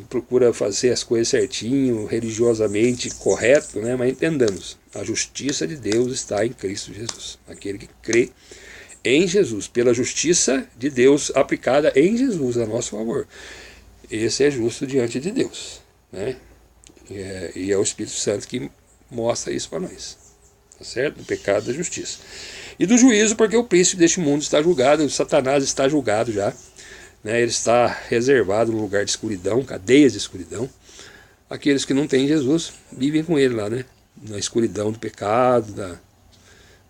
procura fazer as coisas certinho, religiosamente correto, né? Mas entendamos, a justiça de Deus está em Cristo Jesus. Aquele que crê em Jesus, pela justiça de Deus aplicada em Jesus a nosso favor, esse é justo diante de Deus, né? E é o Espírito Santo que mostra isso para nós, tá certo? Do pecado, da justiça e do juízo, porque o príncipe deste mundo está julgado, o Satanás está julgado já, né? Ele está reservado no lugar de escuridão, cadeias de escuridão. Aqueles que não têm Jesus vivem com ele lá, né? Na escuridão do pecado.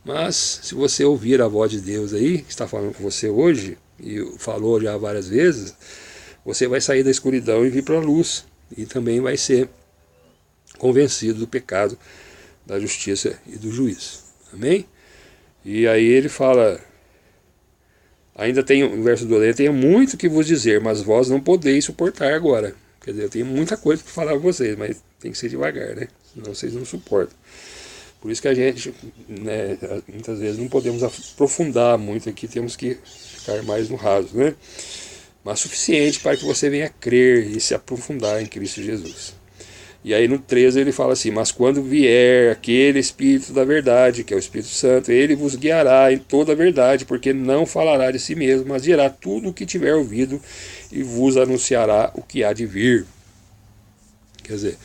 Mas se você ouvir a voz de Deus aí, que está falando com você hoje, e falou já várias vezes, você vai sair da escuridão e vir para a luz, e também vai ser convencido do pecado, da justiça e do juízo. Amém? E aí ele fala, ainda tem, no verso 12, eu tenho muito que vos dizer, mas vós não podeis suportar agora. Quer dizer, eu tenho muita coisa para falar para vocês, mas tem que ser devagar, né? Senão vocês não suportam. Por isso que a gente, né, muitas vezes não podemos aprofundar muito aqui, temos que ficar mais no raso, né? Mas suficiente para que você venha crer e se aprofundar em Cristo Jesus. E aí no 13 ele fala assim, mas quando vier aquele Espírito da verdade, que é o Espírito Santo, ele vos guiará em toda a verdade, porque não falará de si mesmo, mas dirá tudo o que tiver ouvido e vos anunciará o que há de vir. Quer dizer,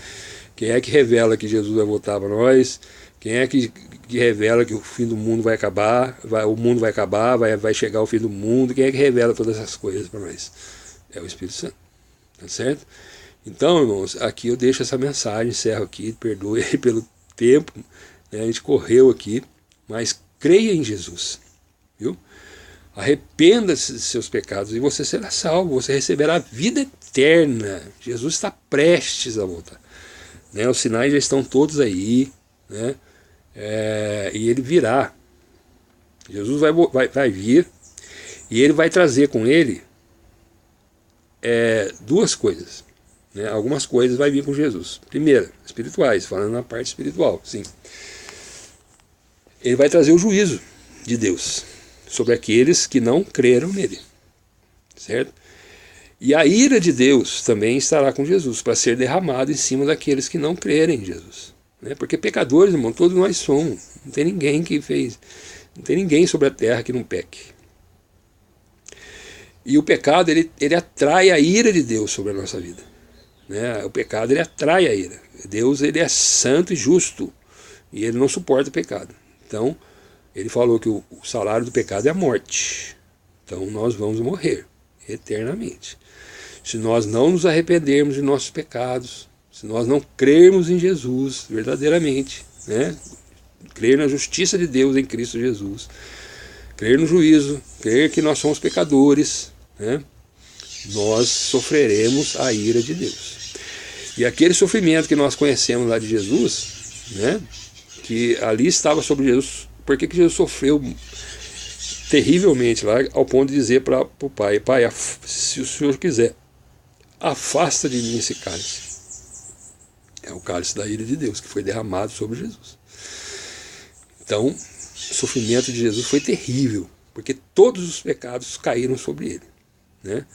quem é que revela que Jesus vai voltar para nós? Quem é que revela que o fim do mundo vai acabar, o mundo vai acabar, vai chegar o fim do mundo? Quem é que revela todas essas coisas para nós? É o Espírito Santo, tá certo? Então, irmãos, aqui eu deixo essa mensagem, encerro aqui, perdoe pelo tempo, né? A gente correu aqui, mas creia em Jesus, viu? Arrependa-se de seus pecados e você será salvo, você receberá a vida eterna. Jesus está prestes a voltar, né? Os sinais já estão todos aí, né? E ele virá. Jesus vai vir e ele vai trazer com ele duas coisas, né? Algumas coisas vai vir com Jesus. Primeira, espirituais, falando na parte espiritual, sim. Ele vai trazer o juízo de Deus sobre aqueles que não creram nele, certo? E a ira de Deus também estará com Jesus, para ser derramado em cima daqueles que não crerem em Jesus, né? Porque pecadores, irmão, todos nós somos. Não tem ninguém que fez, não tem ninguém sobre a terra que não peque. E o pecado, ele atrai a ira de Deus sobre a nossa vida, né? O pecado, ele atrai a ira. Deus, ele é santo e justo, e ele não suporta o pecado. Então, ele falou que o salário do pecado é a morte. Então, nós vamos morrer eternamente. Se nós não nos arrependermos de nossos pecados, se nós não crermos em Jesus verdadeiramente, né? Crer na justiça de Deus em Cristo Jesus, crer no juízo, crer que nós somos pecadores, né? Nós sofreremos a ira de Deus. E aquele sofrimento que nós conhecemos lá de Jesus, né? Que ali estava sobre Jesus, por que Jesus sofreu terrivelmente lá, ao ponto de dizer para o Pai: Pai, se o Senhor quiser, afasta de mim esse cálice. É o cálice da ira de Deus que foi derramado sobre Jesus. Então, o sofrimento de Jesus foi terrível, porque todos os pecados caíram sobre ele, né?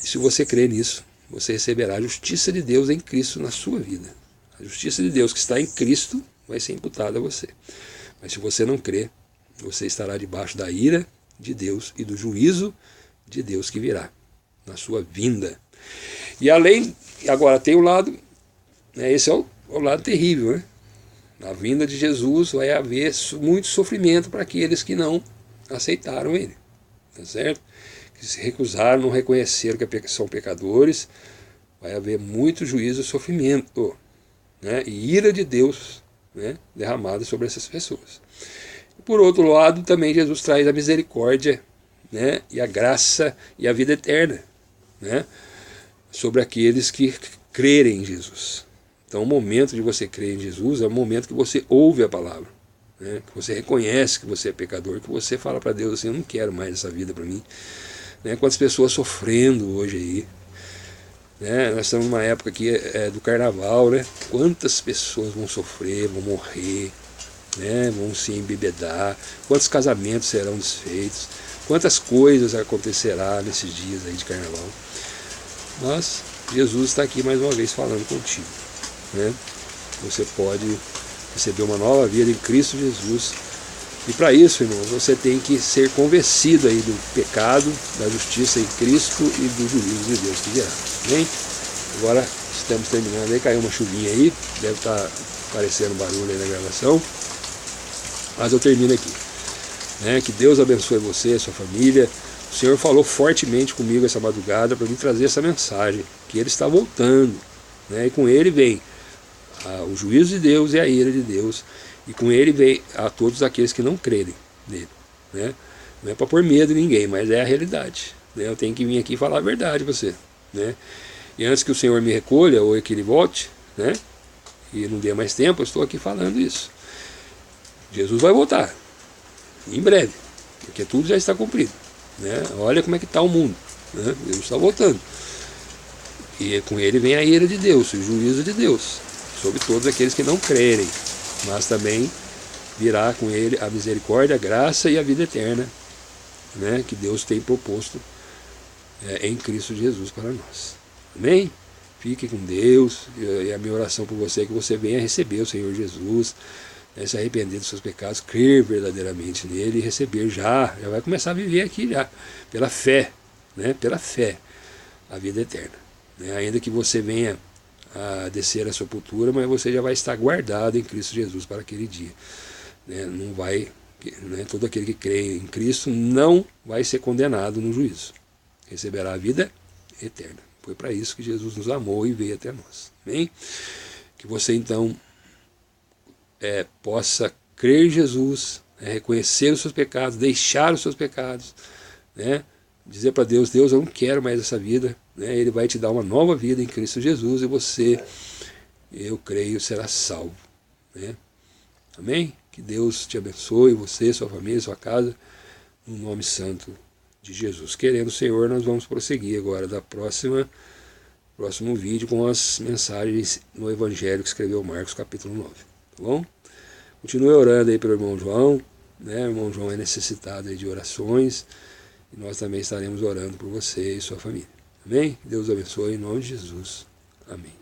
E se você crer nisso, você receberá a justiça de Deus em Cristo na sua vida. A justiça de Deus que está em Cristo vai ser imputada a você. Mas se você não crer, você estará debaixo da ira de Deus e do juízo de Deus que virá na sua vinda. E além, agora tem o lado, né, esse é o lado terrível, né? Na vinda de Jesus vai haver muito sofrimento para aqueles que não aceitaram ele, tá certo? Que se recusaram, não reconheceram que são pecadores, vai haver muito juízo e sofrimento, né? E ira de Deus, né, derramada sobre essas pessoas. E por outro lado, também Jesus traz a misericórdia, né, e a graça e a vida eterna, né, sobre aqueles que crerem em Jesus. Então o momento de você crer em Jesus é o momento que você ouve a palavra, né? Que você reconhece que você é pecador, que você fala para Deus assim: eu não quero mais essa vida para mim, né? Quantas pessoas sofrendo hoje aí, né? Nós estamos numa época aqui do carnaval, né? Quantas pessoas vão sofrer, vão morrer, né? Vão se embebedar, quantos casamentos serão desfeitos, quantas coisas acontecerá nesses dias aí de carnaval. Mas Jesus está aqui mais uma vez falando contigo, né? Você pode receber uma nova vida em Cristo Jesus. E para isso, irmão, você tem que ser convencido aí do pecado, da justiça em Cristo e do juízo de Deus que virá. Amém? Agora estamos terminando aí, caiu uma chuvinha aí, deve estar aparecendo barulho aí na gravação, mas eu termino aqui, né? Que Deus abençoe você, sua família. O Senhor falou fortemente comigo essa madrugada para me trazer essa mensagem, que Ele está voltando, né? E com Ele vem o juízo de Deus e a ira de Deus, e com Ele vem a todos aqueles que não crerem nele, né? Não é para pôr medo em ninguém, mas é a realidade, né? Eu tenho que vir aqui falar a verdade para você, né? E antes que o Senhor me recolha ou que Ele volte, né, e não dê mais tempo, eu estou aqui falando isso. Jesus vai voltar em breve, porque tudo já está cumprido, né? Olha como é que está o mundo, né? Jesus está voltando, e com Ele vem a ira de Deus, o juízo de Deus sobre todos aqueles que não crerem, mas também virá com Ele a misericórdia, a graça e a vida eterna, né, que Deus tem proposto em Cristo Jesus para nós. Amém? Fique com Deus, e a minha oração por você é que você venha receber o Senhor Jesus, né, se arrepender dos seus pecados, crer verdadeiramente nele e receber já vai começar a viver aqui já, pela fé, né, pela fé, a vida eterna, né, ainda que você venha a descer a sepultura, mas você já vai estar guardado em Cristo Jesus para aquele dia, né? Não vai, né, todo aquele que crê em Cristo não vai ser condenado no juízo, receberá a vida eterna. Foi para isso que Jesus nos amou e veio até nós. Amém? Que você então possa crer em Jesus, né, reconhecer os seus pecados, deixar os seus pecados, né, dizer para Deus: Deus, eu não quero mais essa vida, né? Ele vai te dar uma nova vida em Cristo Jesus e você, eu creio, será salvo, né? Amém? Que Deus te abençoe, você, sua família, sua casa, no nome santo de Jesus. Querendo o Senhor, nós vamos prosseguir agora da próximo vídeo com as mensagens no Evangelho que escreveu Marcos capítulo 9, tá bom? Continue orando aí pelo irmão João, né? O irmão João é necessitado aí de orações, e nós também estaremos orando por você e sua família. Amém? Deus abençoe em nome de Jesus. Amém.